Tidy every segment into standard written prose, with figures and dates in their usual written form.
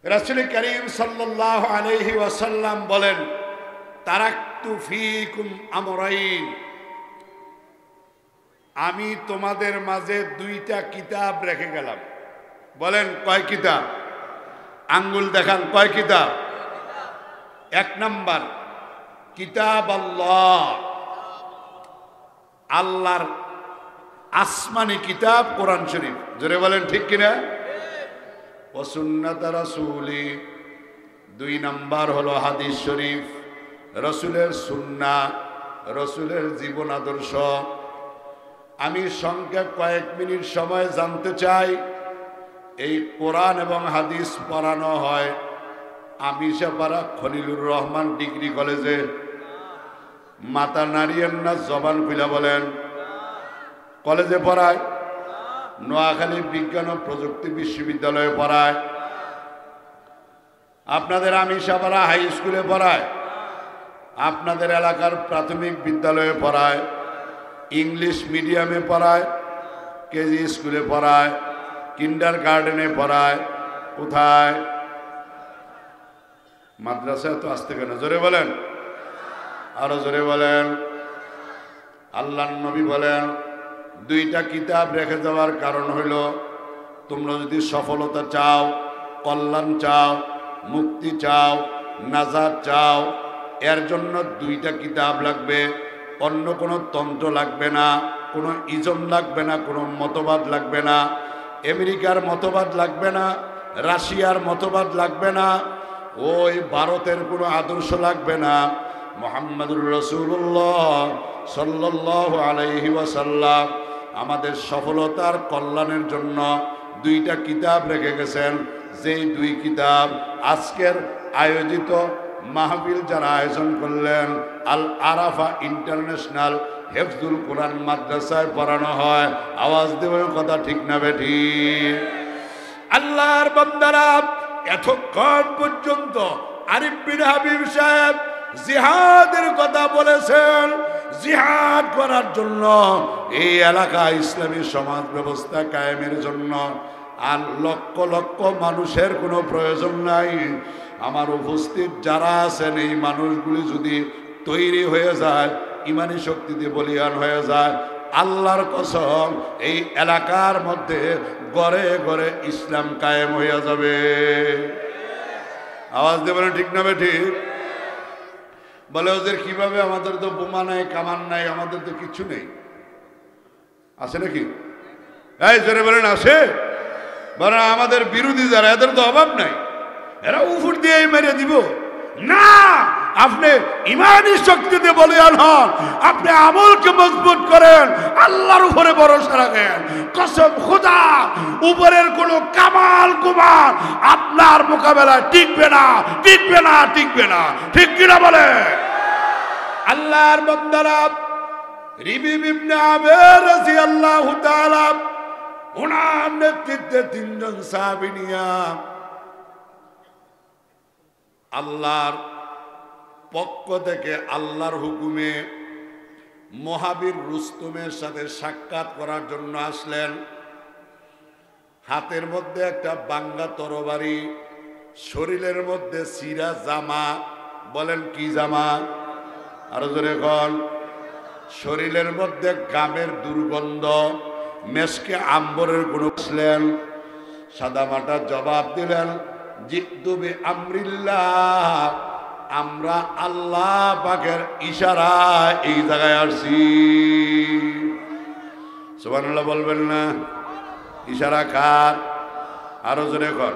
রাসূল করিম সাল্লাল্লাহু আলাইহি ওয়াসাল্লাম বলেন, তারাকতু ফীকুম আমরাইন, আমি তোমাদের মাঝে দুইটা কিতাব রেখে গেলাম। বলেন কয় কিতাব? আঙ্গুল দেখান, কয় কিতাব? এক নাম্বার কিতাব আল্লাহ, আল্লাহর আসমানি কিতাব কোরআন শরীফ। জোরে বলেন ঠিক কিনা? ও সুন্নাত রাসূলি, দুই নাম্বার হলো হাদিস শরীফ, রসুলের সুন্নাহ, রসুলের জীবন আদর্শ। আমি সংক্ষেপ কয়েক মিনিট সময় জানতে চাই, এই কোরআন এবং হাদিস পড়ানো হয় আমিশাপাড়া খলিলুর রহমান ডিগ্রি কলেজে। মাথা নাড়িয়েন না, জবান খুলে বলেন। কলেজে পড়ায়, নোয়াখালী বিজ্ঞান ও প্রযুক্তি বিশ্ববিদ্যালয়ে পড়ায়, আপনাদের আমিশাপাড়া হাই স্কুলে পড়ায়, আপনাদের এলাকার প্রাথমিক বিদ্যালয়ে পড়ায়, ইংলিশ মিডিয়ামে পড়ায়, কেজি স্কুলে পড়ায়, কিন্ডার গার্ডেনে পড়ায়। কোথায়? মাদ্রাসায়। তো আসতে কেন? জোরে বলেন, আরো জোরে বলেন। আল্লাহর নবী বলেন, দুইটা কিতাব রেখে যাওয়ার কারণ হইল, তোমরা যদি সফলতা চাও, কল্যাণ চাও, মুক্তি চাও, নাজাত চাও, এর জন্য দুইটা কিতাব লাগবে। অন্য কোনো তন্ত্র লাগবে না, কোনো ইজম লাগবে না, কোনো মতবাদ লাগবে না, আমেরিকার মতবাদ লাগবে না, রাশিয়ার মতবাদ লাগবে না, ওই ভারতের কোনো আদর্শ লাগবে না। মুহাম্মদুর রাসূলুল্লাহ সাল্লাল্লাহু আলাইহি ওয়াসাল্লাম আমাদের সফলতার কল্যাণের জন্য দুইটা কিতাব রেখে গেছেন। যেই দুই কিতাব আজকের আয়োজিত মাহফিল যারা আয়োজন করলেন, আল আরাফা ইন্টারন্যাশনাল হেফজুল কোরআন মাদ্রাসায় পড়ানো হয়। আওয়াজ দেবেন, কথা ঠিক না বেঠিক? আল্লাহর বান্দারা, এতক্ষণ পর্যন্ত আরিফ বিন হাবিব সাহেব জিহাদের কথা বলেছেন। জিহাদ করার জন্য, এই এলাকায় ইসলামী সমাজ ব্যবস্থা কায়েমের জন্য আর লক্ষ লক্ষ মানুষের কোনো প্রয়োজন নাই। আমার উপস্থিত যারা আছেন, এই মানুষগুলি যদি তৈরি হয়ে যায়, ইমানি শক্তিতে বলিয়ান হয়ে যায়, আল্লাহর কসম এই এলাকার মধ্যে ঘরে ঘরে ইসলাম কায়েম হয়ে যাবে। আওয়াজ দেবেন ঠিক না বেঠিক? বলে, ওদের কিভাবে? আমাদের তো বোমা নাই, কামান নাই, আমাদের তো কিচ্ছু নেই। আছে নাকি? এই জোরে বলেন, আছে? বলে আমাদের বিরোধী যারা, এদের তো অভাব নাই, এরা উফুর দিয়ে মেরে দিব না। আপনি ইমানি শক্তিতে বলিয়ান হন, আপনি আমলকে মজবুত করেন, আল্লাহর উপরে ভরসা রাখেন। কসম খোদা, উপরের কোন কামাল কুমার আপনার মোকাবেলায় টিকবে না, টিকবে না, টিকবে না। ঠিক কিনা বলে? আল্লাহর বান্দারা, রিবিব ইবনে আমের রাদিয়াল্লাহু তাআলা, ওনার নেতৃত্বে তিনজন সাহাবী নিয়া আল্লাহর পক্ষ থেকে আল্লাহর হুকুমে মহাবীর রুস্তমের সাথে সাক্ষাৎ করার জন্য আসলেন। হাতের মধ্যে একটা বাঙ্গা তরবারি, শরীরের মধ্যে চিরা জামা। বলেন কি জামা? আরো জোরে কোন? শরীরের মধ্যে গামের দুর্গন্ধ, মেশকে আম্বরের গুণ। আসলেন, সাদা মাটা জবাব দিলেন, জিতু বি আমরিল্লাহ, আমরা আল্লাহ পাকের ইশারায় এই জায়গায় আসছি। সুবহানাল্লাহ বলবেন না? ইশারা কার? আরো জোরে কর,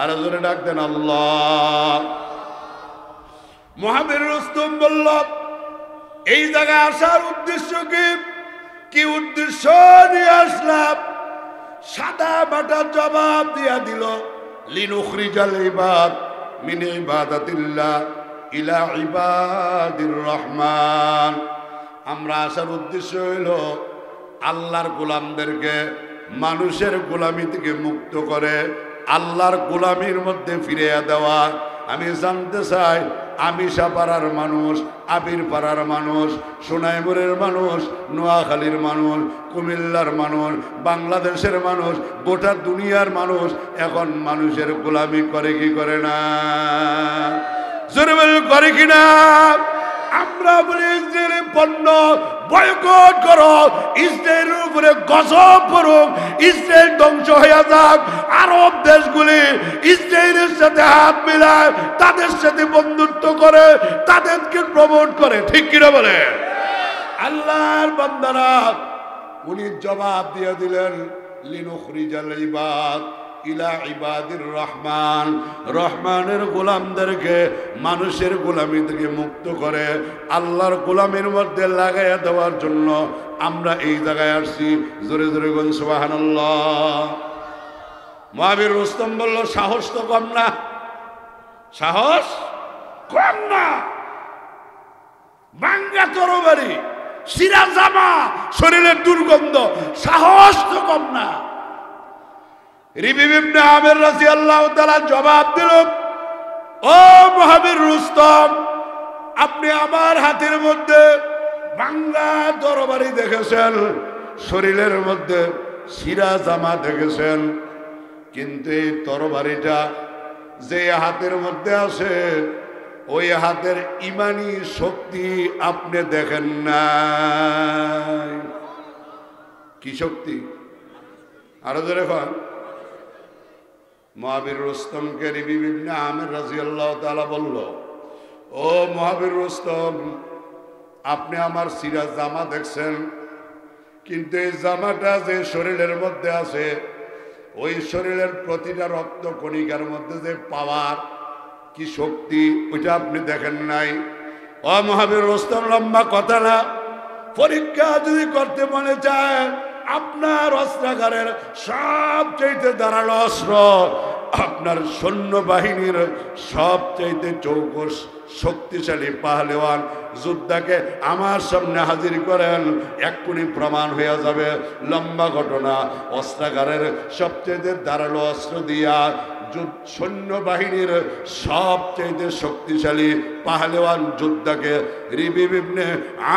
আরো জোরে ডাক দেন, আল্লাহ। মুহাম্মদ রুস্তম বলল, এই জায়গায় আসার উদ্দেশ্য কি? কি উদ্দেশ্য নিয়ে আসলাম? সাদা মাটা জবাব দিয়া দিল, লিনুখরিজাল ইবাদ মিন ইবাদাতিল্লাহ ইলা ইবাদির রহমান। আমরা আসার উদ্দেশ্য হইল আল্লাহর গোলামদেরকে মানুষের গোলামি থেকে মুক্ত করে আল্লাহর গোলামির মধ্যে ফিরিয়ে দেওয়া। আমি জানতে চাই আমিষা পাড়ার মানুষ, আবির পাড়ার মানুষ, সোনাইমুরের মানুষ, নোয়াখালীর মানুষ, কুমিল্লার মানুষ, বাংলাদেশের মানুষ, গোটা দুনিয়ার মানুষ এখন মানুষের গোলামি করে কি করে না? জোরে বল করে কিনা? আমরা বলি ইসরায়েলের পণ্য বয়কট করো, ইসরায়েলের উপরে গজব পড়ুক, ইসরায়েল ধ্বংস হয়ে যাক, আরব দেশগুলি ইসরায়েলের সাথে হাত মিলায়, তাদের সাথে বন্ধুত্ব করে, তাদেরকে প্রমোট করে। ঠিক কিনা বলে? আল্লাহর বান্দারা উনি জবাব দিয়ে দিলেন, লিনুখরিজাল ইবাদ ইলা ইবাদির রহমান, রহমানের গোলামদেরকে মানুষের গোলামি থেকে মুক্ত করে আল্লাহর গোলামের মধ্যে লাগাইয়া দেওয়ার জন্য আমরা এই জায়গায় আসছি। জোরে জোরে বল সুবহানাল্লাহ। মুআবির রুস্তম বলল, সাহস তো কম না, সাহস কম না, বাঙ্গা তরবারি, শিরা জামা, শরীরের দুর্গন্ধ, সাহস তো কম না। রিবিব ইবনে আমির রাদিয়াল্লাহু তাআলা জবাব দিল, ও মুআবির রুস্তম, আপনি আমার হাতের মধ্যে বাঙ্গা তরবারি দেখেছেন, শরীরের মধ্যে শিরা জামা দেখেছেন, কিন্তু এই তরবারিটা যে হাতের মধ্যে আছে ওই হাতের ইমানি শক্তি আপনি দেখেন না। কি শক্তি? আরো জোরে কন। মুআবির রুস্তমকে রিবিব ইবনে আমির রাদিয়াল্লাহু তাআলা বলল, ও মুআবির রুস্তম, আপনি আমার শিরা জামা দেখছেন, কিন্তু এই জামাটা যে শরীরের মধ্যে আছে ওই শরীরের প্রতিটা রক্ত কণিকার মধ্যে যে পাওয়ার, কি শক্তি, ওইটা আপনি দেখেন নাই। ও মুআবির রুস্তম, লম্বা কথা না, পরীক্ষা যদি করতে মনে চায় আপনার অস্ত্রাগারের সবচাইতে ধারালো অস্ত্র, আপনার সৈন্যবাহিনীর সবচাইতে চৌকস শক্তিশালী পাহলেওয়ান যোদ্ধাকে আমার সামনে হাজির করেন, এক্ষুনি প্রমাণ হয়ে যাবে। লম্বা ঘটনা, অস্ত্রাগারের সবচাইতে ধারালো অস্ত্র দিয়া সৈন্যবাহিনীর সবচাইতে শক্তিশালী পাহলেওয়ান যোদ্ধাকে রিবিব ইবনে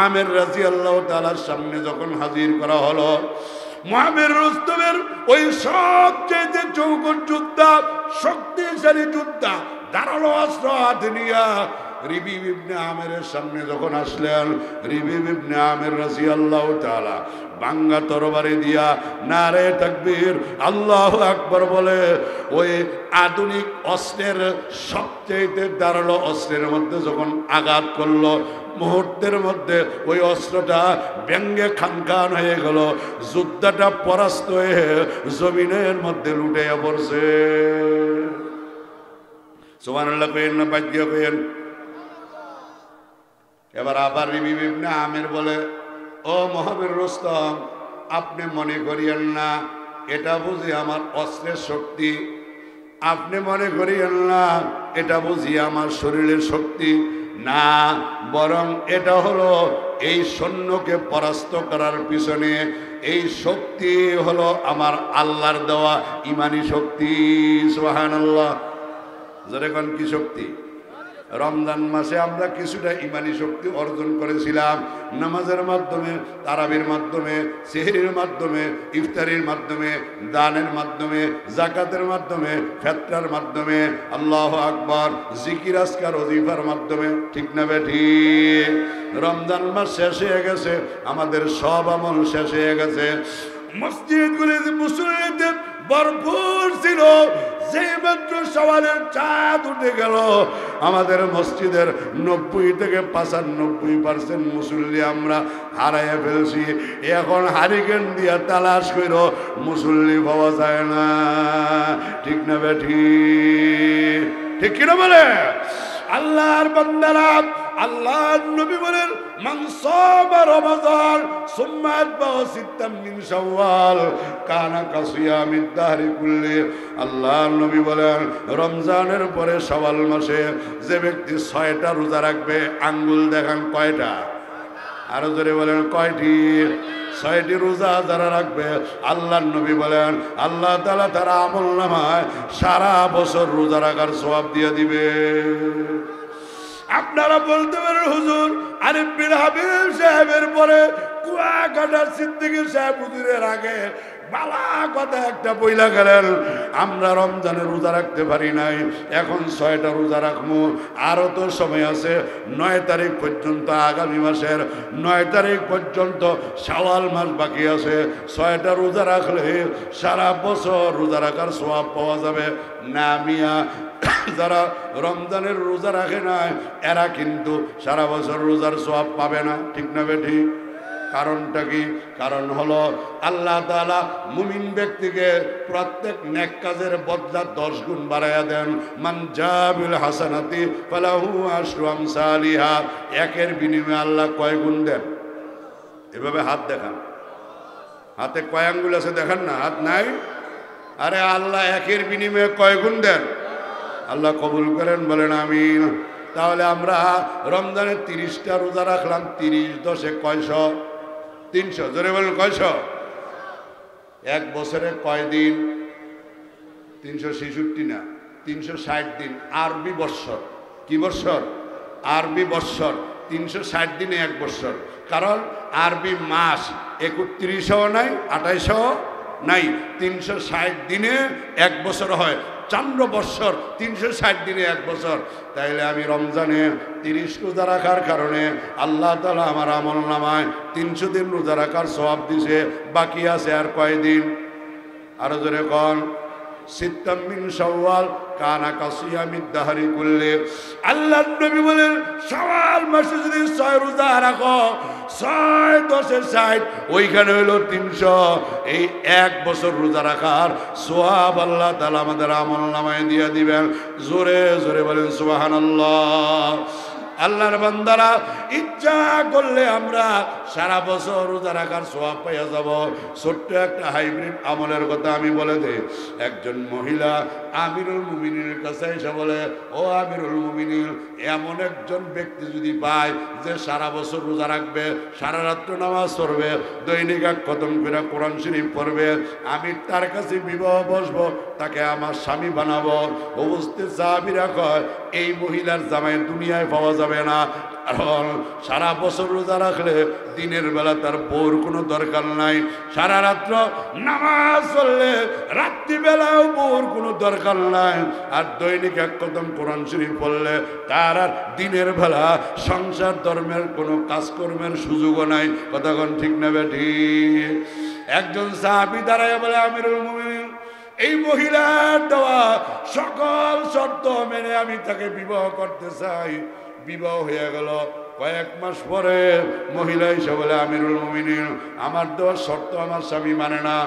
আমির রাদিয়াল্লাহু তাআলার সামনে যখন হাজির করা হলো, মুআবির রুস্তমের ওই সবচাইতে চৌকস যোদ্ধা, শক্তিশালী যোদ্ধা, ধারালো অস্ত্র হাতে নিয়া রিবিব ইবনে আমিরের সামনে যখন আসলেন, রিবিব ইবনে আমির রাদিয়াল্লাহু তাআলা বাঙ্গা তরবারি দিয়া নারে তাকবীর আল্লাহু আকবার বলে ওই আধুনিক অস্ত্রের সবচেয়ে ধারালো অস্ত্রের মধ্যে যখন আঘাত করলো, মুহূর্তের মধ্যে ওই অস্ত্রটা ব্যঙ্গে খানখান হয়ে গেল, যোদ্ধাটা পরাস্ত হয়ে জমিনের মধ্যে লুটিয়ে পড়ছে। সুবহানাল্লাহ কইেন না, বাজ্য কইেন। এবার আবার রিবিব ইবনে আমির বলে, ও মুআবির রুস্তম, আপনি মনে করিয়েন না এটা বুঝি আমার অস্ত্রের শক্তি, আপনি মনে করিয়েন না এটা বুঝি আমার শরীরের শক্তি, না, বরং এটা হলো এই সৈন্যকে পরাস্ত করার পিছনে এই শক্তি হলো আমার আল্লাহর দেওয়া ইমানি শক্তি। সুবহানাল্লাহ। জোরে কোন কি শক্তি? রমজান মাসে আমরা কিছুটা ইমানি শক্তি অর্জন করেছিলাম নামাজের মাধ্যমে, তারাবির মাধ্যমে, সেহরির মাধ্যমে, ইফতারির মাধ্যমে, দানের মাধ্যমে, যাকাতের মাধ্যমে, ফিতরার মাধ্যমে, আল্লাহু আকবার, জিকির আজকার ওজিফার মাধ্যমে। ঠিক না বেঠিক? রমজান মাস শেষ হয়ে গেছে, আমাদের সব আমল শেষ হয়ে গেছে। মসজিদগুলিতে মুসল্লিদের ভরপুর ছিল, যেই মাত্র সওয়ালের চাঁদ উঠে গেল আমাদের মসজিদের 90 থেকে 95% মুসল্লি আমরা হারাইয়া ফেলছি। এখন হারিকেন দিয়া তালাশ করো, মুসল্লি পাওয়া যায় না। ঠিক না বেঠিক? ঠিক কিনা বলে? আল্লাহর বান্দারা, আল্লাহর নবী বলেন, মান সামা রমাদান সুম্মা আতবাহু সিত্তাম মিন শাওয়াল কানা কাসিয়ামিদ দাহরি কুল্লি। আল্লাহর নবী বলেন, রমজানের পরে শাওয়াল মাসে যে ব্যক্তি 6টা রোজা রাখবে, আঙ্গুল দেখান কয়টা? আরো জোরে বলেন কয়টি? ছয়টি রোজা যারা রাখবে আল্লাহর নবী বলেন আল্লাহ তাআলা তার আমলনামায় সারা বছর রোজা রাখার সওয়াব দিয়ে দিবে। আপনারা বলতে পারেন হুজুর আরিফ বিন হাবিব সাহেবের পরে কুয়াকাটার সিদ্দিকী সাহেব হুজুরের আগে বালা কথা একটা বইলা গেলেন, আমরা রমজানে রোজা রাখতে পারি নাই, এখন 6টা রোজা রাখবো, আরো তো সময় আছে, 9 তারিখ পর্যন্ত, আগামী মাসের 9 তারিখ পর্যন্ত শাওয়াল মাস বাকি আছে, 6টা রোজা রাখলে সারা বছর রোজা রাখার সওয়াব পাওয়া যাবে। না মিয়া, যারা রমজানের রোজা রাখে নাই এরা কিন্তু সারা বছর রোজার সওয়াব পাবে না। ঠিক না বেঠি? কারণটা কি? কারণ হলো আল্লাহ তাআলা মুমিন ব্যক্তিকে প্রত্যেক নেক কাজের বদলা 10 গুণ বাড়ায়া দেন। মান জাবিল হাসানাতি ফালাহু আশরু আমসালিহা। একের বিনিময়ে আল্লাহ কয় গুণ দেন? এভাবে হাত দেখান, হাতে কয় আঙ্গুল আছে দেখান না, হাত নাই। আরে আল্লাহ একের বিনিময়ে কয় গুণ দেন? আল্লাহ কবুল করেন, বলেন আমিন। তাহলে আমরা রমজানের 30টা রোজা রাখলাম, 30 10 কয়শো? 300। জোরে বলেন কয়শো? এক বছরে কয় দিন? 366 না, 360 দিন। আরবি বৎসর। কি বৎসর? আরবি বৎসর। 360 দিনে এক বৎসর। কারণ আরবি মাস 31ও নাই, 28ও নাই, 360 দিনে এক বছর হয়। চন্দ্র বৎসর 360 দিনে এক বছর। তাইলে আমি রমজানে 30 রোজা রাখার কারণে আল্লাহ তাআলা আমার আমলনামায় 300 দিন রোজা রাখার সওয়াব দিছে। বাকি আছে আর কয় দিন? আরো জোরে কোন? সিত্তাম মিন শাওয়াল কানা কাসিয়ামিদ দাহরি কুল্লি। আল্লাহর নবী বলেন শাওয়াল মাসে যদি 6 রোজা রাখো, 6 10 60, ওইখানে হলো 300। এই এক বছর রোজা রাখার সওয়াব আল্লাহ তাআলা আমাদের আমলনামায় দিয়ে দিবেন। জোরে জোরে বলেন সুবহানাল্লাহ। আল্লাহর বান্দারা, ইচ্ছা করলে আমরা সারা বছর রোজা রাখার সওয়াব পাইয়া যাব। ছোট্ট একটা হাইব্রিড আমলের কথা আমি বলে দেই। একজন মহিলা আমিরুল মুমিনিনের কাছে এসে বলে, ও আমিরুল মুমিনিন, এমন একজন ব্যক্তি যদি পায় যে সারা বছর রোজা রাখবে, সারা রাত্র নামাজ পড়বে, দৈনিক 1 খতম করে কোরআন শরীফ পড়বে, আমি তার কাছে বিবাহ বসবো, তাকে আমার স্বামী বানাবো। উপস্থিত সাহাবীরা কয়, এই মহিলার জামাই দুনিয়ায় পাওয়া যাবে না। কারণ সারা বছর রোজা রাখলে দিনের বেলা তার বউর কোনো দরকার নাই, সারা রাত্র নামাজ পড়লে রাত্রিবেলাও বউর কোনো দরকার নাই, আর দৈনিক 1 খতম কোরআন শরীফ পড়লে তার আর দিনের বেলা সংসার ধর্মের কোনো কাজকর্মের সুযোগও নাই। কতক্ষণ ঠিক না বেঠি? একজন সাহাবী দাঁড়ায় বলে, আমিরুল মুমিনিন, এই মহিলার দেওয়া সকল শর্ত মেনে আমি তাকে বিবাহ করতে চাই। বিবাহ হয়ে গেল। কয়েক মাস পরে মহিলা এসে বলে, আমিরুল মুমিনিন, আমার দেওয়ার শর্ত আমার স্বামী মানে না।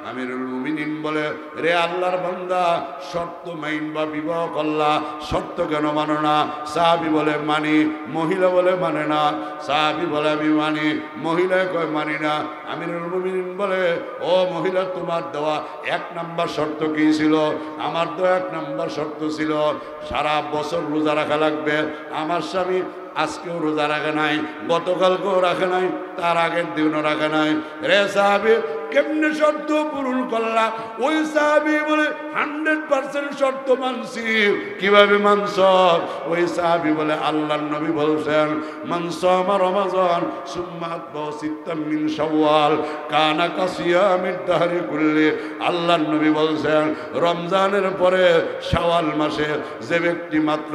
আমিরুল মুমিনিন বলে, রে আল্লাহর বান্দা, শর্ত মাইন বা বিবাহ করলা, শর্ত কেন মানো না? সাহাবী বলে, মানি। মহিলা বলে, মানে না। সাহাবী বলে, আমি মানি। মহিলা কয়, মানি না। আমিরুল মুমিনিন বলে, ও মহিলা, তোমার দেওয়া 1 নম্বর শর্ত কি ছিল? আমার দেওয়া 1 নম্বর শর্ত ছিল সারা বছর রোজা রাখা লাগবে। আমার স্বামী আজকেও রোজা রাখে নাই, গতকালকেও রাখে নাই, তার আগের দিনও রাখে নাই। রে সাহাবী, কেমনে শর্ত পূরণ করলা? ওই সাহাবী বলে, 100% শর্ত মানছি। কিভাবে মানছ? ওই সাহাবী বলে, আল্লাহর নবী বলছেন, মান সামা রমাজান সুম্মা আতবাহু সিত্তাম মিন শাওয়াল কানা কাসিয়ামিদ দাহরি কুল্লি। আল্লাহর নবী বলছেন, রমজানের পরে শাওয়াল মাসে যে ব্যক্তি মাত্র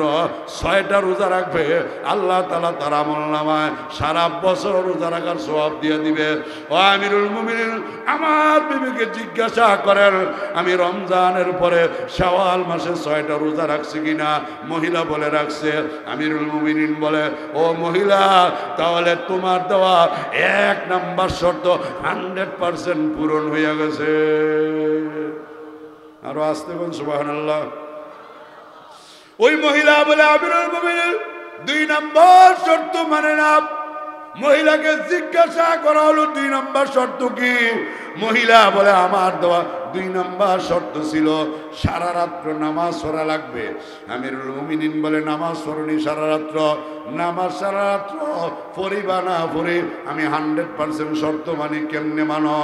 6টা রোজা রাখবে, আল্লাহ তাআলা তার আমলনামায় সারা বছর রোজা রাখার সওয়াব দিয়ে দিবে। ও আমিরুল মুমিনিন, আমার বিবিকে জিজ্ঞাসা করেন, আমি রমজানের পরে শাওয়াল মাসে 6টা রোজা রাখছি কিনা? মহিলা বলে, রাখছে। আমিরুল মুমিনিন বলে, ও মহিলা, তাহলে তোমার দেওয়া 1 নম্বর শর্ত 100% পূরণ হয়ে গেছে। আরো আসতে বলুন সুবহানাল্লাহ। ওই মহিলা বলে, আমিরুল মুমিনিন, 2 নম্বর শর্ত মানে না। মহিলাকে জিজ্ঞাসা করা হলো, 2 নম্বর শর্ত কি? মহিলা বলে আমার দেওয়া 2 নম্বর শর্ত ছিল সারা রাত্র নামাজ পড়া লাগবে। আমিরুল মুমিনিন বলে নামাজ পড়নি সারা রাত্র, নামাজ সারা রাত্র পড়িবা না পড়ি আমি 100% শর্ত মানি, কেমনে মানো?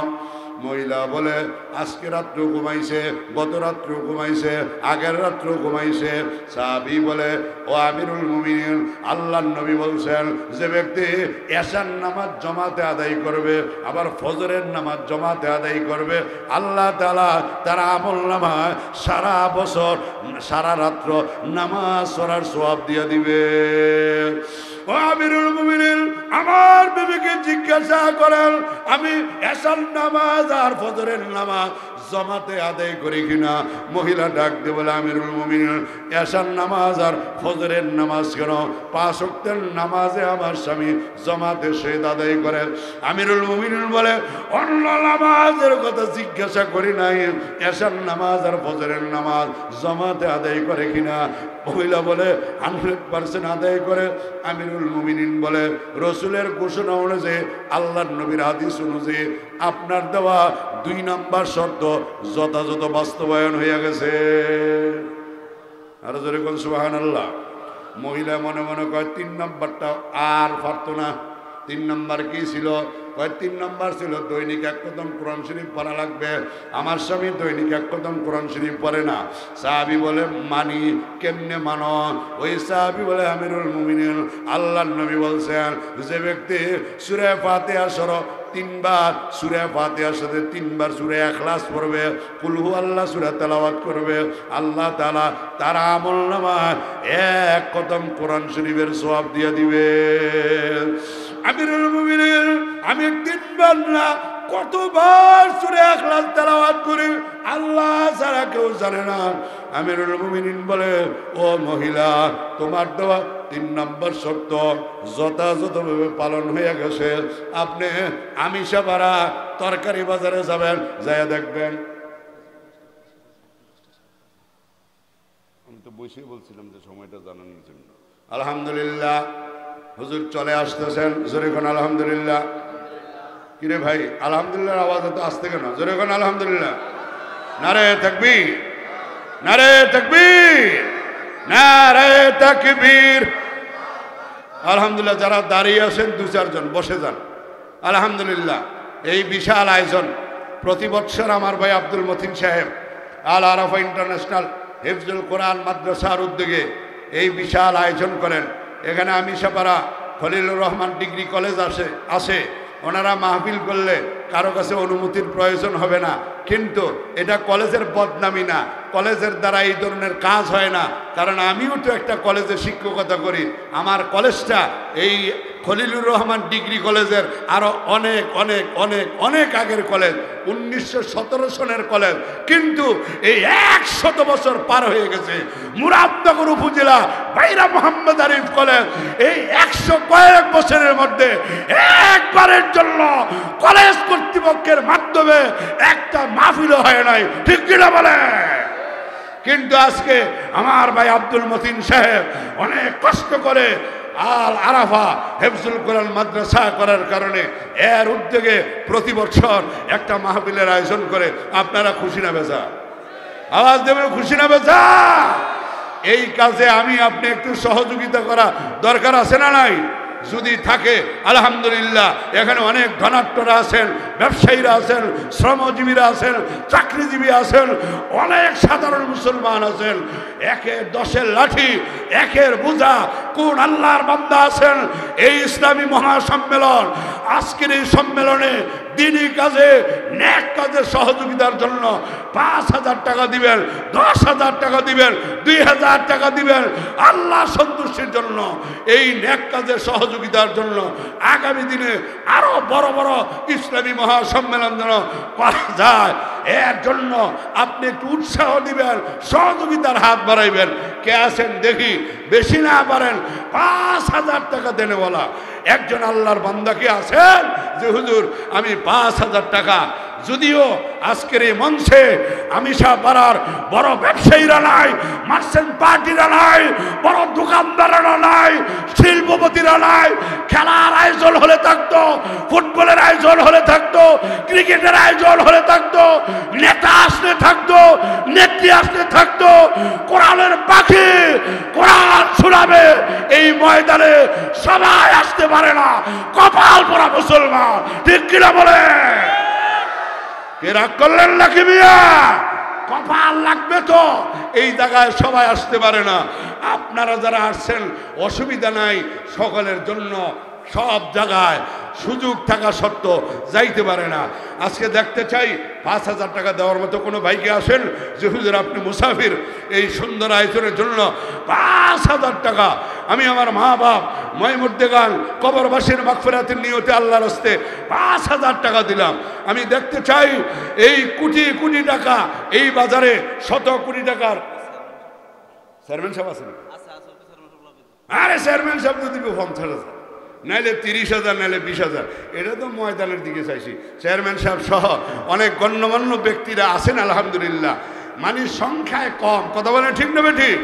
মহিলা বলে আজকে রাত্র ঘুমাইছে, গত রাত্র ঘুমাইছে, আগের রাত্র ঘুমাইছে। সাহাবী বলে ও আমিরুল মুমিনিন, আল্লাহর নবী বলছেন যে ব্যক্তি এশার নামাজ জমাতে আদায় করবে আবার ফজরের নামাজ জমাতে আদায় করবে, আল্লাহ তাআলা তার আমলনামায় সারা বছর সারা রাত্র নামাজ পড়ার সওয়াব দিয়ে দিবে। ও আমিরুল মুমিনিন, আমার বিবিকে জিজ্ঞাসা করেন আমি এশার নামাজ আর ফজরের নামাজ জমাতে আদায় করি কিনা? মহিলা ডাক দিয়ে বলে আমিরুল মুমিনিন, এশার নামাজ আর ফজরের নামাজ কেন, 5 ওয়াক্তের নামাজে আমার স্বামী জমাতে সে আদায় করে। আমিরুল মুমিনিন বলে অন্য নামাজের কথা জিজ্ঞাসা করি নাই, এশার নামাজ আর ফজরের নামাজ জমাতে আদায় করে কিনা? মহিলা বলে 100% আদায় করে। আমিরুল মুমিনিন বলে রসুলের ঘোষণা অনুযায়ী, আল্লাহর নবীর হাদিস অনুযায়ী আপনার দেওয়া 2 নম্বর শর্ত যথাযথ বাস্তবায়ন হয়ে গেছে। আরো জোরে কোন সুবহানাল্লাহ। মহিলা মনে মনে কয় 3 নম্বরটা আর পারতো না। 3 নম্বর কি ছিল? 3 নম্বর ছিল দৈনিক 1 খতম কোরআন শরীফ পড়া লাগবে। আমার স্বামী দৈনিক 1 খতম কোরআন শরীফ পড়ে না। সাহাবী বলে মানি, কেমনে মানো? ওই সাহাবী বলে আমিরুল মুমিনিন, আল্লাহর নবী বলছেন যে ব্যক্তি সূরা ফাতিহা সহ 3 বার সূরা ফাতিহার সাথে 3 বার সূরা ইখলাস পড়বে, কুল হুয়াল্লাহ সূরা তেলাওয়াত করবে, আল্লাহ তাআলা তার আমলনামায় 1 খতম কোরআন শরীফের সওয়াব দিয়ে দিবে। আমিরুল মুমিনিন, আমি 3 বার না কতবার সূরা ইখলাস তেলাওয়াত করি আল্লাহ ছাড়া কেউ জানে না। আমিরুল মুমিনিন বলে ও মহিলা, তোমার দেওয়া 3 নম্বর শর্ত যথাযথভাবে পালন হয়ে গেছে। আপনি আমিষা পাড়া তরকারি বাজারে যাবেন, যাইয়া দেখবেন। আমি তো বসেই বলছিলাম যে সময়টা জানানোর জন্য। আলহামদুলিল্লাহ, হুজুর চলে আসতেছেন, জোরে কোন আলহামদুলিল্লাহ। কিরে ভাই, আলহামদুলিল্লাহ আওয়াজ তো আসতে কেন? জোরে কোন আলহামদুলিল্লাহ। নারে তাকবীর, নারে তাকবীর, নারে তাকবীর। আলহামদুলিল্লাহ। যারা দাঁড়িয়ে আছেন 2-4 জন বসে যান। আলহামদুলিল্লাহ। এই বিশাল আয়োজন প্রতি বছর আমার ভাই আব্দুল মতিন সাহেব আল আরাফা ইন্টারন্যাশনাল হিফজুল কোরআন মাদ্রাসার উদ্যোগে এই বিশাল আয়োজন করেন। এখানে আমিষাপাড়া খলিলুর রহমান ডিগ্রি কলেজ আসে। ওনারা মাহফিল করলে কারো কাছে অনুমতির প্রয়োজন হবে না, কিন্তু এটা কলেজের বদনামি না, কলেজের দ্বারা এই ধরনের কাজ হয় না। কারণ আমিও তো একটা কলেজে শিক্ষকতা করি। আমার কলেজটা এই খলিলুর রহমান ডিগ্রি কলেজের আরো অনেক অনেক অনেক অনেক আগের কলেজ, 1917 সনের কলেজ, কিন্তু এই 100 বছর পার হয়ে গেছে। মুরাদনগর উপজেলা বাইরা মোহাম্মদ আরিফ কলেজ এই 100 কয়েক বছরের মধ্যে একবারের জন্য কলেজ কর্তৃপক্ষের মাধ্যমে একটা মাহফিলও হয় নাই, ঠিক কিনা বলে? কিন্তু আজকে আমার ভাই আব্দুল মতিন সাহেব অনেক কষ্ট করে আল আরাফা হিফজুল কোরআন মাদ্রাসা করার কারণে এর উদ্যোগে প্রতি বছর একটা মাহফিলের আয়োজন করে। আপনারা খুশি না বেজা? আওয়াজ দেবেন, খুশি না বেজা? এই কাজে আমি আপনি একটু সহযোগিতা করা দরকার আছে না নাই? যদি থাকে আলহামদুলিল্লাহ। এখানে অনেক ধনাঢ্যরা আছেন, ব্যবসায়ীরা আছেন, শ্রমজীবীরা আছেন, চাকরিজীবী আছেন, অনেক সাধারণ মুসলমান আছেন। 10-এর লাঠি 1-এর বোঝা কোন আল্লাহর বান্দা আছেন? এই ইসলামী মহাসম্মেলন, আজকের এই সম্মেলনে দিনই কাজে নেক কাজের সহযোগিতার জন্য 5,000 টাকা দিবেন, 10,000 টাকা দিবেন, 2,000 টাকা দিবেন আল্লাহ সন্তুষ্টির জন্য, এই নেক কাজের সহযোগিতার জন্য। আগামী দিনে আরো বড় বড় ইসলামী মহাসম্মেলন যেন করা যায়, এর জন্য আপনি একটু উৎসাহ দিবেন, সহযোগিতার হাত বাড়াইবেন। কে আছেন দেখি? বেশি না পারেন 5,000 টাকা দেনে বলা একজন আল্লাহর বান্দা কে আছেন যে হুজুর আমি 5,000 টাকা যদিও আজকের এই মঞ্চে আমিষা পাড়ার বড় ব্যবসায়ীরা নাই, মার্চেন্ট পার্টিরা নাই, বড় দোকানদারেরা নাই, শিল্পপতিরা নাই। খেলার আয়োজন হলে থাকতো, ফুটবলের আয়োজন হলে থাকতো, ক্রিকেটের আয়োজন হলে থাকতো, নেতা আসলে থাকতো, নেত্রী আসলে থাকতো। কোরআনের পাখি কোরআন শোনাবে এই ময়দানে সবাই আসতে পারে না। কপাল পোড়া মুসলমান, ঠিক কিনা বলে? কে রাগ করলেন নাকি মিয়া? কপাল লাগবে তো, এই জায়গায় সবাই আসতে পারে না। আপনারা যারা আসছেন অসুবিধা নাই, সকলের জন্য সব জায়গায় সুযোগ থাকা সত্ত্বেও যাইতে পারে না। আজকে দেখতে চাই 5,000 টাকা দেওয়ার মতো কোনো ভাইকে আসেন যে হুজুর আপনি মুসাফির, এই সুন্দর আয়োজনের জন্য 5,000 টাকা আমি আমার মা বাপ ময়মুদ্দেগান কবরবাসীর মাগফিরাতের নিয়তে আল্লাহর হস্তে 5,000 টাকা দিলাম। আমি দেখতে চাই এই কোটি কোটি টাকা এই বাজারে, শত কোটি টাকার চেয়ারম্যান সাহেব আছেন? আরে চেয়ারম্যান সাহেব তো দিবে 50,000, নাইলে 30,000, নাইলে 20,000। এটা তো ময়দানের দিকে চাইছি। চেয়ারম্যান সাহেব সহ অনেক গণ্যমান্য ব্যক্তিরা আছেন আলহামদুলিল্লাহ, মানে সংখ্যায় কম। কথা বলেন ঠিক না ঠিক?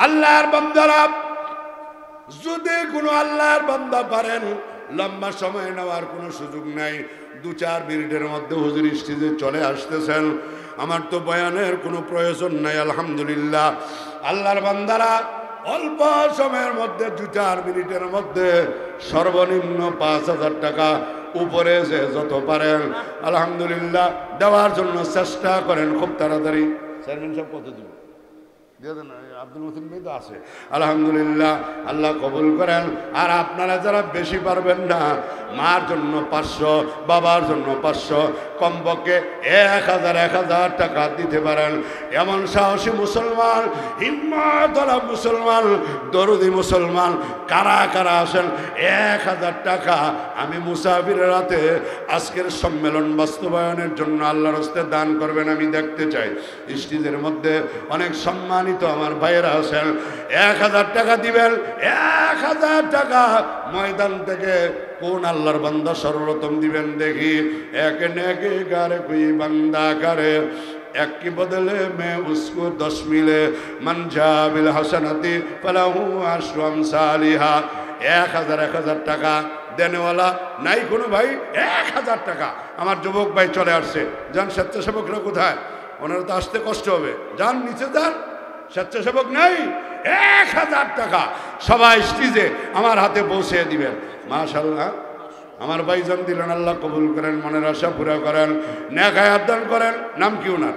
আল্লাহর বান্দারা যদি কোনো আল্লাহর বান্দা পারেন, লম্বা সময় নেওয়ার কোনো সুযোগ নাই, 2-4 মিনিটের মধ্যে হুজুর স্টেজে চলে আসতেছেন। আমার তো বয়ানের কোনো প্রয়োজন নাই আলহামদুলিল্লাহ। আল্লাহর বান্দারা অল্প সময়ের মধ্যে 2-4 মিনিটের মধ্যে সর্বনিম্ন 5,000 টাকা, উপরে যে যত পারেন আলহামদুলিল্লাহ দেওয়ার জন্য চেষ্টা করেন খুব তাড়াতাড়ি। চেয়ারম্যান সাহেব কত দিব? আব্দুল মতিন ভাই তো আছে আলহামদুলিল্লাহ, আল্লাহ কবুল করেন। আর আপনারা যারা বেশি পারবেন না, মার জন্য 500, বাবার জন্য 500, কমপক্ষে 1,000 টাকা দিতে পারেন। এমন সাহসী মুসলমান, হিম্মতওয়ালা মুসলমান, দরদি মুসলমান কারা কারা আছেন? 1,000 টাকা আমি মুসাফিরের রাতে আজকের সম্মেলন বাস্তবায়নের জন্য আল্লাহর হস্তে দান করবেন, আমি দেখতে চাই। স্টেজের মধ্যে অনেক সম্মানিত আমার ভাইয়েরা আছেন, 1,000 টাকা দিবেন। 1,000 টাকা ময়দান থেকে কোন আল্লাহর বান্দা সর্বপ্রথম দিবেন দেখি? এক নেকে গারে কুই বান্দা করে, এক কি বদলে মে উসকো 10 মিলে, মান জাবিল হাসানাতি ফালাহু আশরু আমসালিহা। 1,000 টাকা দেনেওয়ালা নাই কোনো ভাই? 1,000 টাকা আমার যুবক ভাই চলে আসছে। যান, স্বেচ্ছাসেবকরা কোথায়? ওনারা তো আসতে কষ্ট হবে, যান নিচে যান। স্বেচ্ছাসেবক নাই? 1,000 টাকা সবাই স্টেজে আমার হাতে পৌঁছে দিবেন। মাশাআল্লাহ, আমার ভাইজান দিলেন, আল্লাহ কবুল করেন, মনের আশা পুরা করেন, নেক হায়াত দান করেন। নাম কি ওনার?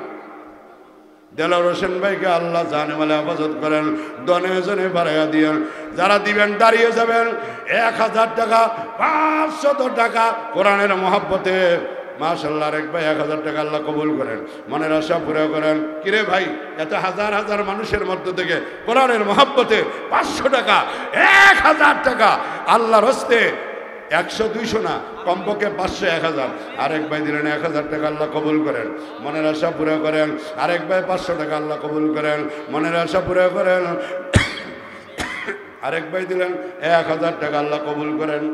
দেলাওয়ার হোসেন ভাইকে আল্লাহ জানে মালে হেফাজত করেন, দনে জনে বাড়াইয়া দিয়েন। যারা দিবেন দাঁড়িয়ে যাবেন। 1,000 টাকা, 500 টাকা কোরআনের মহব্বতে। মাশাআল্লাহ, আরেক ভাই 1,000 টাকা আল্লাহ কবুল করেন, মনের আশা পুরা করেন। কিরে ভাই, এত হাজার হাজার মানুষের মধ্যে থেকে কোরআনের মহব্বতে 500 টাকা, 1,000 টাকা আল্লাহর হস্তে। 100-200 না, কমপক্ষে 500-1,000। আরেক ভাই দিলেন 1,000 টাকা, আল্লাহ কবুল করেন, মনের আশা পুরা করেন। আরেক ভাই 500 টাকা, আল্লাহ কবুল করেন, মনের আশা পুরা করেন। আরেক ভাই দিলেন 1,000 টাকা, আল্লাহ কবুল করেন।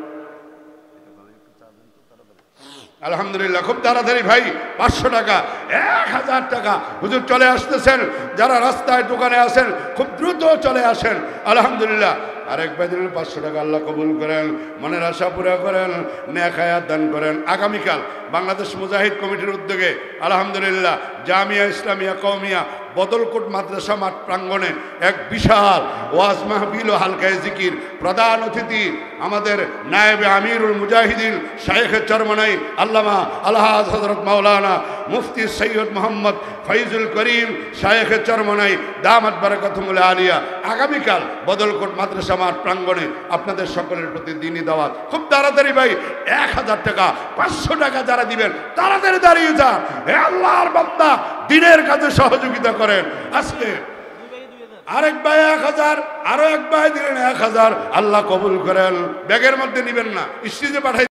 আলহামদুলিল্লাহ, খুব তাড়াতাড়ি ভাই 500 টাকা, 1,000 টাকা। হুজুর চলে আসতেছেন, যারা রাস্তায় দোকানে আছেন খুব দ্রুত চলে আসেন। আলহামদুলিল্লাহ, আরেক ভাই দিলেন 500 টাকা, আল্লাহ কবুল করেন, মনের আশা পুরা করেন, নেক হায়াত দান করেন। আগামীকাল বাংলাদেশ মুজাহিদ কমিটির উদ্যোগে আলহামদুলিল্লাহ জামিয়া ইসলামিয়া কওমিয়া বদলকোট মাদ্রাসা মাঠ প্রাঙ্গণে এক বিশাল ওয়াজ মাহফিল ও হালকায়ে জিকির। প্রধান অতিথি আমাদের নায়েবে আমিরুল মুজাহিদিন শায়েখে চরমনাই আল্লামা আলহাজ হযরত মাওলানা মুফতি সৈয়দ মোহাম্মদ ফৈজুল করিম শায়েখে চরমনাই দামাত বারাকাতুহুল আলিয়া। আগামীকাল বদলকোট মাদ্রাসা মাঠ প্রাঙ্গণে আপনাদের সকলের প্রতি দিনই দাওয়াত। খুব তাড়াতাড়ি ভাই 1,000 টাকা, 500 টাকা যারা দিবেন তাড়াতাড়ি দাঁড়িয়ে যান। হে আল্লাহর বান্দা, দিনের কাজে সহযোগিতা করেন। আজকে আরেক ভাই 1,000, আরো এক ভাই দিলেন 1,000, আল্লাহ কবুল করেন। ব্যাগের মধ্যে নিবেন না, স্টেজে পাঠাই